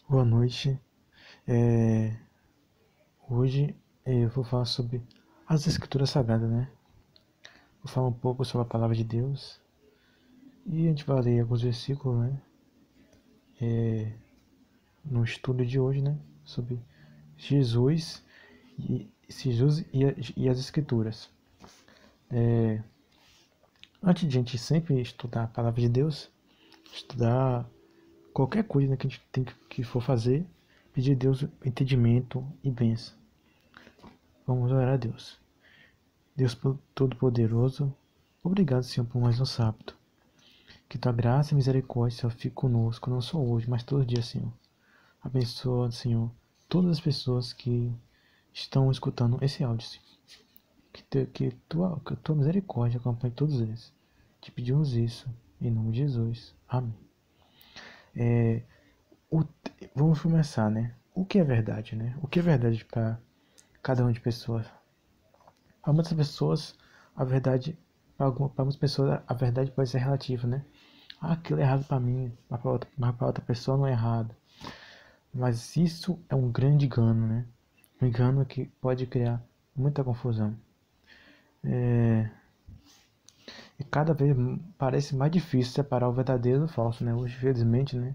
Boa noite. É, Hoje eu vou falar sobre as Escrituras Sagradas, né? Vou falar um pouco sobre a Palavra de Deus e a gente vai ler alguns versículos, né? No estudo de hoje, né? Sobre Jesus e as Escrituras. Antes de a gente sempre estudar a Palavra de Deus, estudar qualquer coisa, né, que a gente que for fazer, pedir a Deus entendimento e bênção. Vamos orar a Deus. Deus Todo-Poderoso, obrigado, Senhor, por mais um sábado. Que tua graça e misericórdia, Senhor, fique conosco, não só hoje, mas todo dia, Senhor. Abençoa, Senhor, todas as pessoas que estão escutando esse áudio, Senhor. Que tua misericórdia acompanhe todos eles. Te pedimos isso, em nome de Jesus. Amém. É, Vamos começar, né? O que é verdade, né? O que é verdade para cada uma de pessoas? Para muitas pessoas, a verdade, para algumas pessoas, a verdade pode ser relativa, né? Ah, aquilo é errado para mim, mas para outra pessoa não é errado. Mas isso é um grande engano, né? Um engano que pode criar muita confusão. E cada vez parece mais difícil separar o verdadeiro do falso, né? Hoje, infelizmente, né?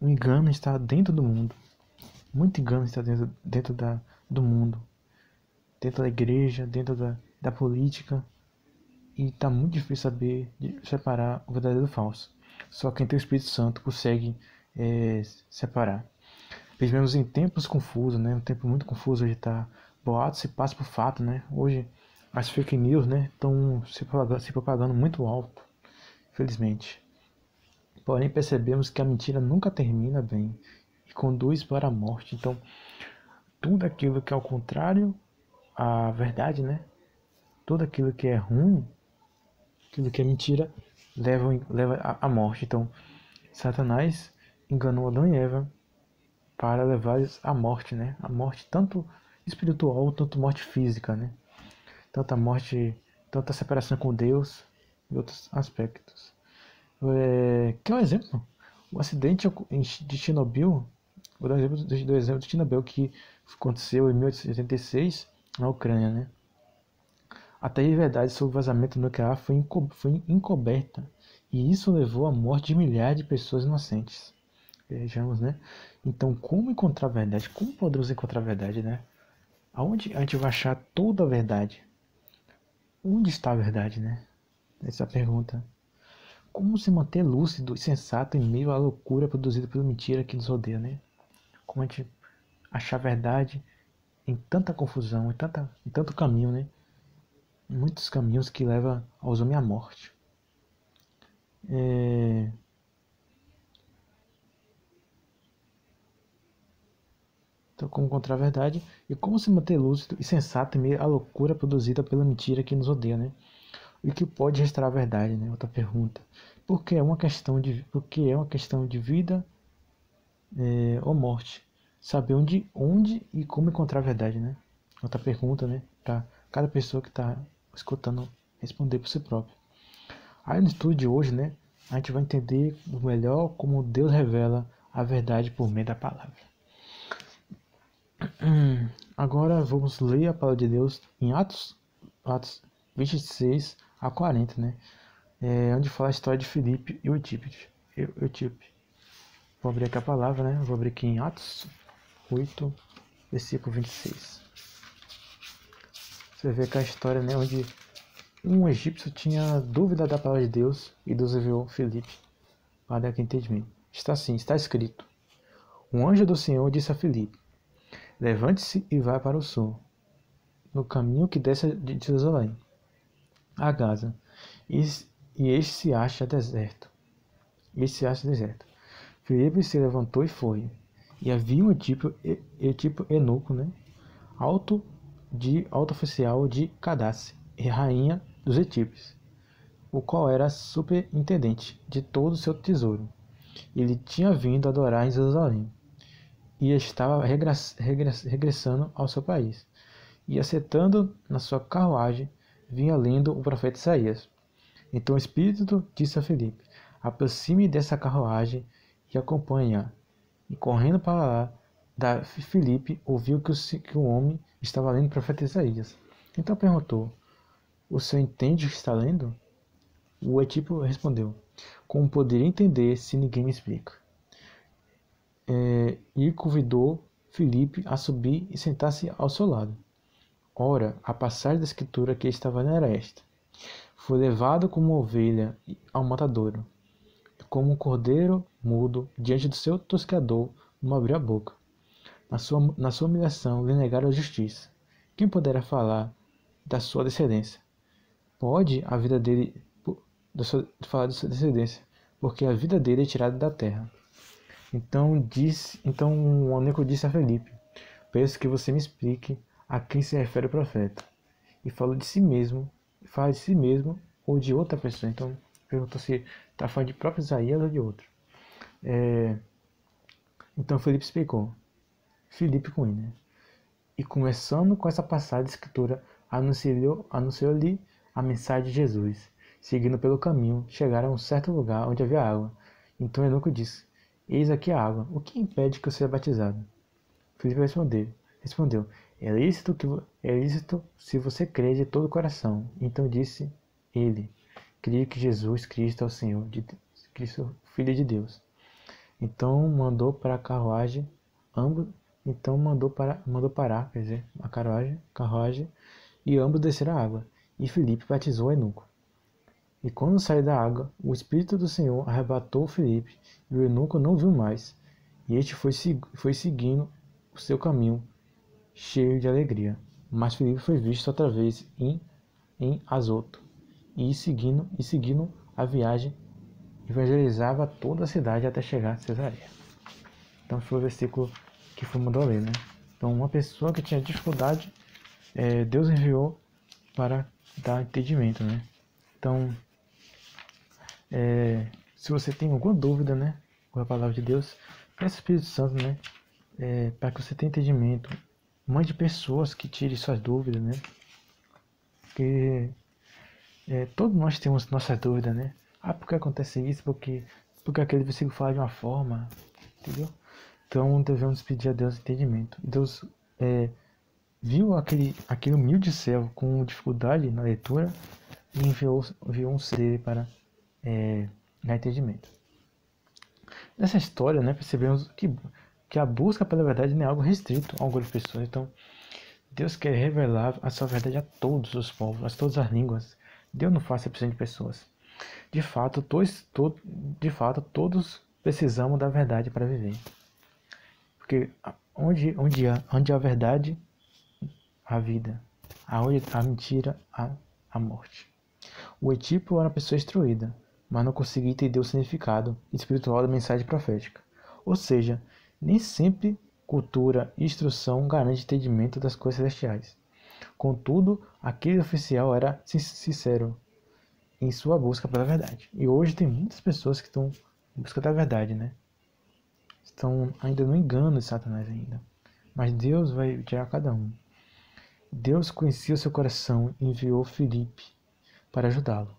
O engano está dentro do mundo. Muito engano está do mundo. Dentro da igreja, dentro da política. E está muito difícil saber separar o verdadeiro do falso. Só quem tem o Espírito Santo consegue separar. Vivemos em tempos confusos, né? Um tempo muito confuso hoje tá. Boatos se passa por fato, né? Hoje as fake news, né? Estão se propagando muito alto, infelizmente. Porém percebemos que a mentira nunca termina bem e conduz para a morte. Então tudo aquilo que é ao contrário à verdade, né? Tudo aquilo que é ruim, aquilo que é mentira, leva à morte. Então Satanás enganou Adão e Eva para levar-os à morte, né? A morte tanto espiritual, tanto morte física, né? Tanta morte, tanta separação com Deus e outros aspectos. Quer um exemplo? O acidente de Chernobyl, vou dar um exemplo do exemplo de Chernobyl que aconteceu em 1886 na Ucrânia, né? A terrível verdade sobre o vazamento nuclear foi encoberta e isso levou à morte de milhares de pessoas inocentes. Vejamos, né? Então, como encontrar a verdade? Como podemos encontrar a verdade, né? Aonde a gente vai achar toda a verdade? Onde está a verdade, né? Essa é a pergunta. Como se manter lúcido e sensato em meio à loucura produzida pela mentira que nos rodeia, né? Como a gente achar a verdade em tanta confusão, em tanto caminho, né? Em muitos caminhos que levam aos homens à morte. Então, como encontrar a verdade e como se manter lúcido e sensato em meio à loucura produzida pela mentira que nos odeia, né? E que pode restaurar a verdade, né? Outra pergunta. Porque é uma questão de vida ou morte. Saber onde e como encontrar a verdade, né? Outra pergunta, né? Para cada pessoa que está escutando responder por si próprio. Aí no estudo de hoje, né? A gente vai entender melhor como Deus revela a verdade por meio da palavra. Agora vamos ler a palavra de Deus em Atos 26 a 40, né? Onde fala a história de Filipe e Eutípe. Vou abrir aqui a palavra, né? Vou abrir aqui em Atos 8, versículo 26. Você vê que a história, né? Onde um egípcio tinha dúvida da palavra de Deus e Deus enviou Filipe para dar aquele entendimento. Está assim, está escrito. Um anjo do Senhor disse a Filipe: levante-se e vá para o sul, no caminho que desce de Jerusalém a Gaza, e este se acha deserto. Filipe se levantou e foi. E havia um tipo eunuco, né? Alto oficial de Cadace, rainha dos etíopes, o qual era superintendente de todo o seu tesouro. Ele tinha vindo adorar em Jerusalém e estava regressando ao seu país. E assentando na sua carruagem, vinha lendo o profeta Isaías. Então o Espírito disse a Filipe: aproxime dessa carruagem e acompanhe-a. E correndo para lá, Filipe ouviu que o homem estava lendo o profeta Isaías. Então perguntou: o senhor entende o que está lendo? O etíope respondeu: como poderia entender se ninguém me explica? E convidou Filipe a subir e sentar-se ao seu lado. Ora, a passagem da escritura que estava lendo era esta: foi levado como ovelha ao matadouro, como um cordeiro mudo diante do seu tosqueador não abriu a boca. Na sua humilhação lhe negaram a justiça. Quem poderá falar da sua descendência? Pode a vida dele falar da sua descendência, porque a vida dele é tirada da terra. Então o eunuco disse a Felipe: peço que você me explique a quem se refere o profeta. E falou de si mesmo, fala de si mesmo ou de outra pessoa. Então perguntou se está falando de próprio Isaías ou de outro. Então Felipe explicou. Filipe com ele. E começando com essa passagem de escritura, anunciou-lhe a mensagem de Jesus. Seguindo pelo caminho, chegaram a um certo lugar onde havia água. Então eunuco disse: eis aqui a água, o que impede que eu seja batizado? Filipe respondeu: é lícito se você crê de todo o coração. Então disse ele: creio que Jesus Cristo é o Senhor, Cristo, Filho de Deus. Então mandou para a carruagem, mandou parar, quer dizer, a carruagem, e ambos desceram a água. E Filipe batizou o eunuco. E quando saiu da água, o Espírito do Senhor arrebatou Filipe, e o eunuco não viu mais. E este foi seguindo o seu caminho, cheio de alegria. Mas Filipe foi visto outra vez em Azoto, e seguindo a viagem, evangelizava toda a cidade até chegar a Cesareia. Então foi o versículo que foi mandou ler, né? Então uma pessoa que tinha dificuldade, Deus enviou para dar entendimento, né? Então, se você tem alguma dúvida, né, com a palavra de Deus, peça ao Espírito Santo, né, para que você tenha entendimento. Mande pessoas que tirem suas dúvidas, né? Porque todos nós temos nossas dúvidas, né? Por que acontece isso? Porque aquele versículo fala de uma forma, entendeu? Então devemos pedir a Deus entendimento. Deus viu aquele humilde servo com dificuldade na leitura e enviou um ser dele para dar entendimento. Nessa história, né, percebemos que a busca pela verdade não é algo restrito a algumas pessoas. Então, Deus quer revelar a sua verdade a todos os povos, a todas as línguas. Deus não faz acepção de pessoas. De fato, todos precisamos da verdade para viver. Porque onde há verdade, há vida. Onde há mentira, há morte. O etíope era uma pessoa instruída, mas não conseguia entender o significado espiritual da mensagem profética. Ou seja, nem sempre cultura e instrução garante entendimento das coisas celestiais. Contudo, aquele oficial era sincero em sua busca pela verdade. E hoje tem muitas pessoas que estão em busca da verdade, né? Estão ainda no engano de Satanás ainda. Mas Deus vai tirar cada um. Deus conhecia o seu coração e enviou Filipe para ajudá-lo.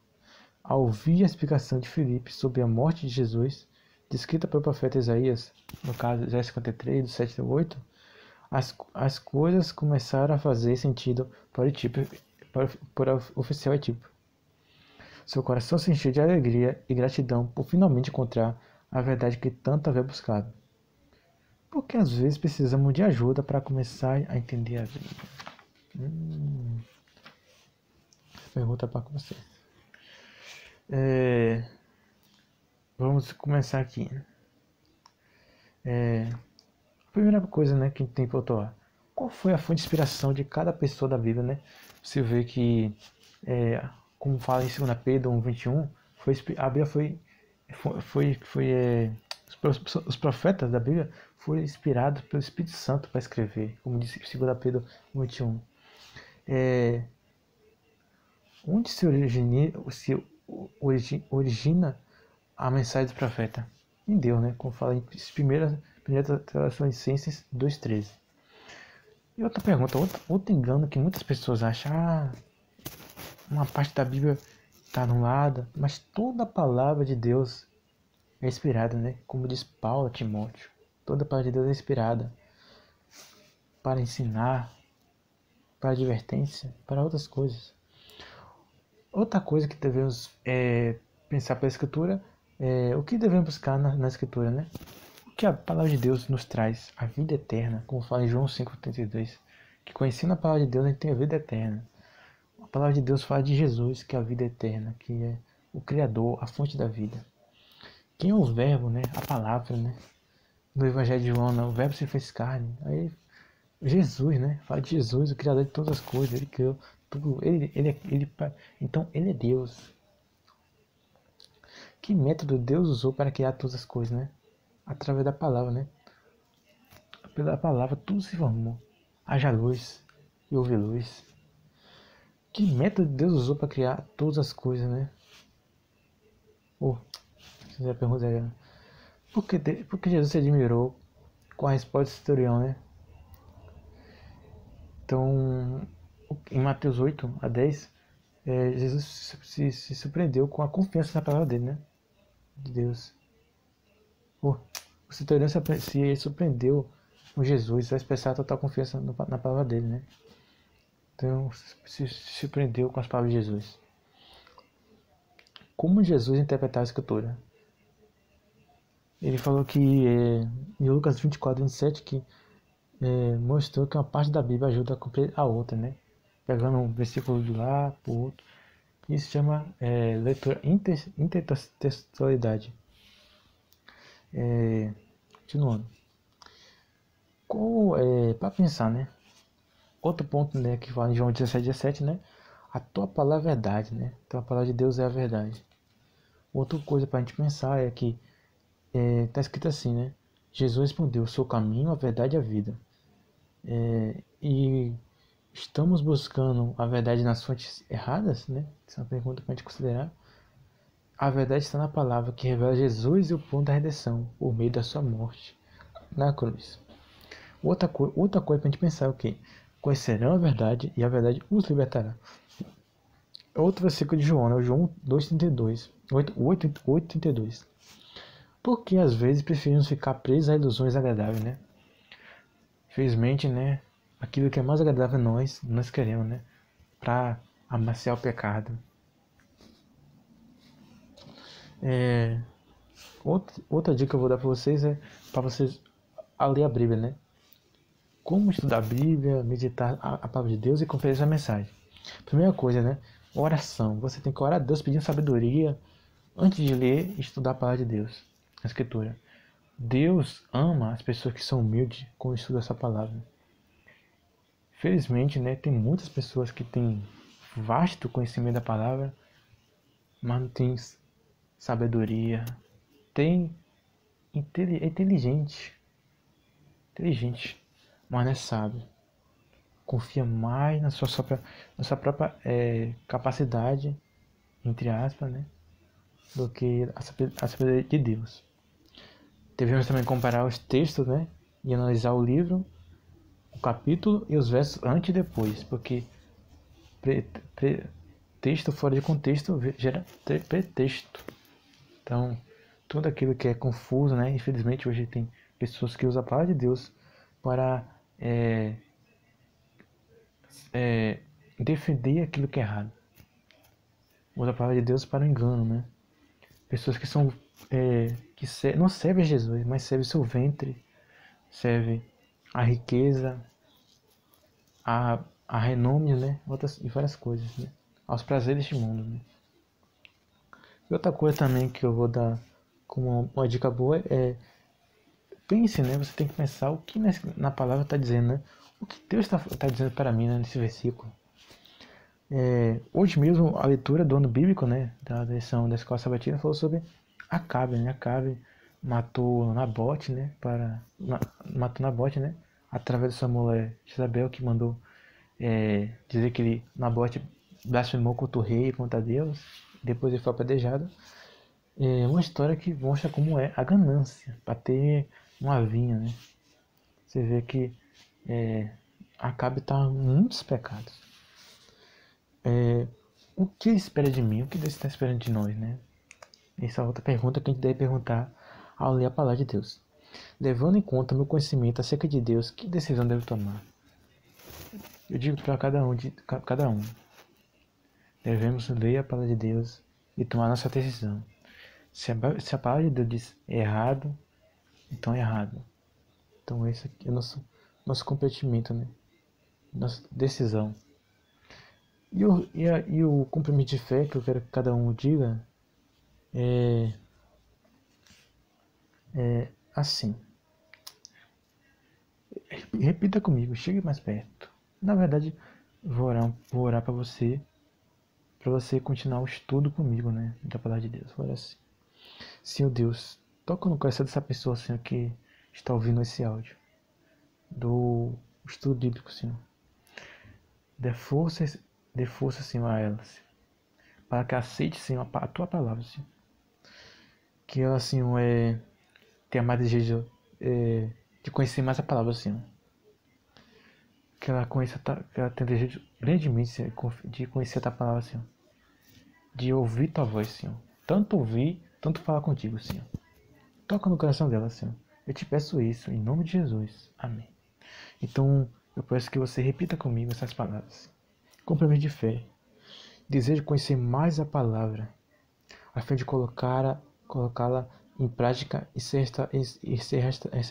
Ao ouvir a explicação de Filipe sobre a morte de Jesus, descrita pelo profeta Isaías, no caso Isaías 53, do 7 ao 8, as coisas começaram a fazer sentido para o oficial etíope. Seu coração se encheu de alegria e gratidão por finalmente encontrar a verdade que tanto havia buscado. Porque às vezes precisamos de ajuda para começar a entender a vida. Pergunta para vocês. Vamos começar aqui. A primeira coisa, né, que a gente tem que pontuar: qual foi a fonte de inspiração de cada pessoa da Bíblia, né? Você vê que, como fala em 2 Pedro 1:21, a Bíblia os profetas da Bíblia foram inspirados pelo Espírito Santo para escrever, como disse 2 Pedro 1:21. Onde se origina a mensagem do profeta? Em Deus, né? Como fala em 1 Tessalonicenses 2:13. E outra pergunta, outro engano que muitas pessoas acham: uma parte da Bíblia está anulada, mas toda a palavra de Deus é inspirada, né? Como diz Paulo a Timóteo. Toda a palavra de Deus é inspirada para ensinar, para advertência, para outras coisas. Outra coisa que devemos pensar pela Escritura é o que devemos buscar na Escritura, né? O que a palavra de Deus nos traz? A vida eterna, como fala em João 5,32. Que conhecendo a palavra de Deus, a gente tem a vida eterna. A palavra de Deus fala de Jesus, que é a vida eterna, que é o Criador, a fonte da vida. Quem é o verbo, né? A palavra, né? No Evangelho de João, né? O verbo se fez carne. Aí Jesus, né? Fala de Jesus, o Criador de todas as coisas. Ele criou tudo. Então, ele é Deus. Que método Deus usou para criar todas as coisas, né? Através da palavra, né? Pela palavra tudo se formou. Haja luz e houve luz. Que método Deus usou para criar todas as coisas, né? Você pergunta aí, né? Por que Jesus se admirou com a resposta do centurião, né? Então, em Mateus 8-10, Jesus se surpreendeu com a confiança na palavra dele, né? De Deus. O centurião se surpreendeu com Jesus, vai expressar total confiança na palavra dele, né? Então, se surpreendeu com as palavras de Jesus. Como Jesus interpretava a Escritura? Ele falou que em Lucas 24:27 que mostrou que uma parte da Bíblia ajuda a cumprir a outra, né? Pegando um versículo de lá para o outro. Isso se chama leitura intertextualidade. Continuando. Para pensar, né? Outro ponto, né, que fala em João 17:17, né? A tua palavra é verdade, né? Então a palavra de Deus é a verdade. Outra coisa para a gente pensar é que está escrito assim, né? Jesus respondeu: sou o caminho, a verdade e a vida. E estamos buscando a verdade nas fontes erradas, né? Essa é uma pergunta para a gente considerar. A verdade está na palavra que revela Jesus e o ponto da redenção por meio da sua morte na cruz. Outra coisa para a gente pensar é o que? Conhecerão a verdade e a verdade os libertará. Outro versículo de João, né? João 2:32, 8:32. Porque às vezes preferimos ficar presos a ilusões agradáveis, né? Infelizmente, né? Aquilo que é mais agradável a nós queremos, né? Para amaciar o pecado. Outra dica que eu vou dar para vocês é para vocês ler a Bíblia, né? Como estudar a Bíblia, meditar a palavra de Deus e conferir essa mensagem. Primeira coisa, né? Oração. Você tem que orar a Deus pedindo sabedoria antes de ler e estudar a palavra de Deus, a Escritura. Deus ama as pessoas que são humildes quando estudam essa palavra. Felizmente, né, tem muitas pessoas que têm vasto conhecimento da palavra, mas não tem sabedoria. É inteligente, mas não é sábio. Confia mais na sua própria capacidade, entre aspas, né, do que a sabedoria de Deus. Devemos também comparar os textos, né, e analisar o livro, o capítulo e os versos antes e depois, porque texto fora de contexto gera pretexto. Então, tudo aquilo que é confuso, né, infelizmente hoje tem pessoas que usam a palavra de Deus para defender aquilo que é errado. Usa a palavra de Deus para o engano, né? Pessoas que são não servem a Jesus, mas servem seu ventre, servem a riqueza, a renome, né? E várias coisas, né? Aos prazeres deste mundo, né? E outra coisa também que eu vou dar como uma dica boa é pense, né? Você tem que pensar o que na palavra está dizendo, né? O que Deus está dizendo para mim, né, nesse versículo. Hoje mesmo a leitura do ano bíblico, né, da versão da Escola Sabatina, falou sobre Acabe, né? Acabe matou Nabote, né? Matou Nabote, né? Através da sua mulher Jezabel, que mandou dizer que Nabote blasfemou contra o rei e contra Deus. Depois ele foi apedrejado. É uma história que mostra como é a ganância para ter uma vinha, né? Você vê que Acabe está em muitos pecados. O que ele espera de mim? O que Deus está esperando de nós, né? Essa é outra pergunta que a gente deve perguntar ao ler a palavra de Deus. Levando em conta meu conhecimento acerca de Deus, que decisão devo tomar? Eu digo para cada um, devemos ler a palavra de Deus e tomar nossa decisão. Se a palavra de Deus diz errado, então é errado. Então esse aqui é o nosso comprometimento, né? Nossa decisão. E o compromisso de fé que eu quero que cada um diga é assim. Repita comigo, chegue mais perto. Na verdade, vou orar para você continuar o estudo comigo, né? Da palavra de Deus. Vou orar assim. Senhor Deus, toca no coração dessa pessoa, Senhor, que está ouvindo esse áudio do estudo bíblico, Senhor. Dê força, Senhor, a ela, Senhor, para que aceite, Senhor, a tua palavra, Senhor. Que ela, Senhor, tenha mais desejo de conhecer mais a palavra, Senhor. Que ela tenha desejo grandemente, Senhor, de conhecer a tua palavra, Senhor. De ouvir tua voz, Senhor. Tanto ouvir, tanto falar contigo, Senhor. Toca no coração dela, Senhor. Eu te peço isso, em nome de Jesus. Amém. Então, eu peço que você repita comigo essas palavras. Compromisso de fé. Desejo conhecer mais a palavra, a fim de colocá-la em prática e ser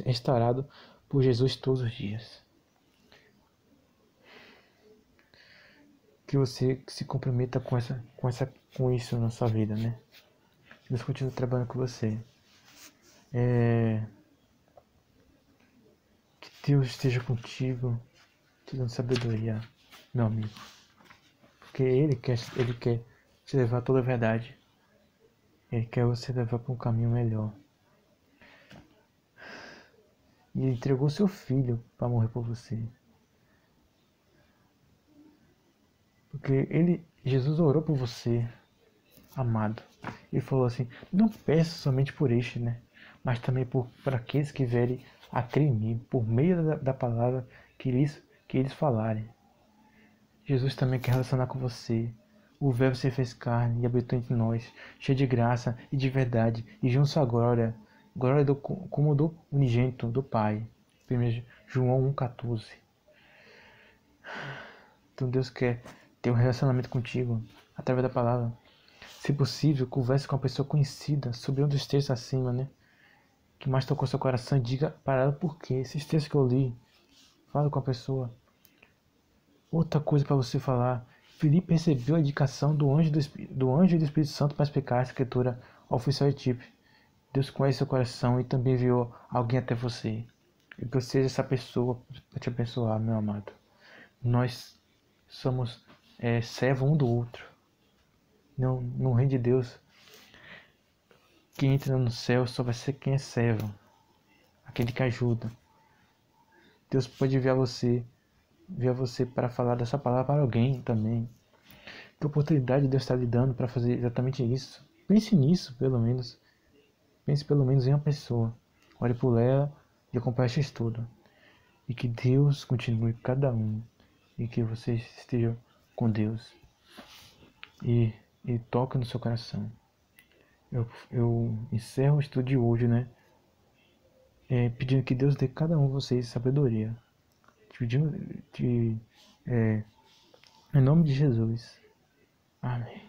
restaurado por Jesus todos os dias. Que você se comprometa com isso na sua vida, né? Deus continue trabalhando com você. Que Deus esteja contigo, te dando sabedoria, meu amigo. Porque Ele quer te levar a toda a verdade. Ele quer você levar para um caminho melhor. E Ele entregou seu filho para morrer por você. Porque Jesus orou por você, amado. Ele falou assim, não peça somente por este, né? Mas também por aqueles que vierem a crer em mim, por meio da palavra que eles falarem. Jesus também quer relacionar com você. O Verbo se fez carne e habitou entre nós, cheio de graça e de verdade, e junto à glória como do unigênito do Pai. 1 João 1,14. Então Deus quer ter um relacionamento contigo através da palavra. Se possível, converse com uma pessoa conhecida sobre um dos textos acima, né? Que mais tocou seu coração e diga para ela por quê. Esses textos que eu li, fala com a pessoa. Outra coisa para você falar. Filipe recebeu a indicação do anjo e do Espírito Santo para explicar a escritura ao oficial etíope. Deus conhece seu coração e também enviou alguém até você. E que eu seja essa pessoa para te abençoar, meu amado. Nós somos servo um do outro. No reino de Deus, quem entra no céu só vai ser quem é servo. Aquele que ajuda. Deus pode enviar você para falar dessa palavra para alguém também. Que oportunidade Deus está lhe dando para fazer exatamente isso. Pense nisso, pelo menos. Pense pelo menos em uma pessoa. Ore por ela e acompanhe este estudo. E que Deus continue cada um. E que vocês estejam com Deus. E toque no seu coração. Eu encerro o estudo de hoje, né? Pedindo que Deus dê a cada um de vocês sabedoria. Em nome de Jesus. Amém.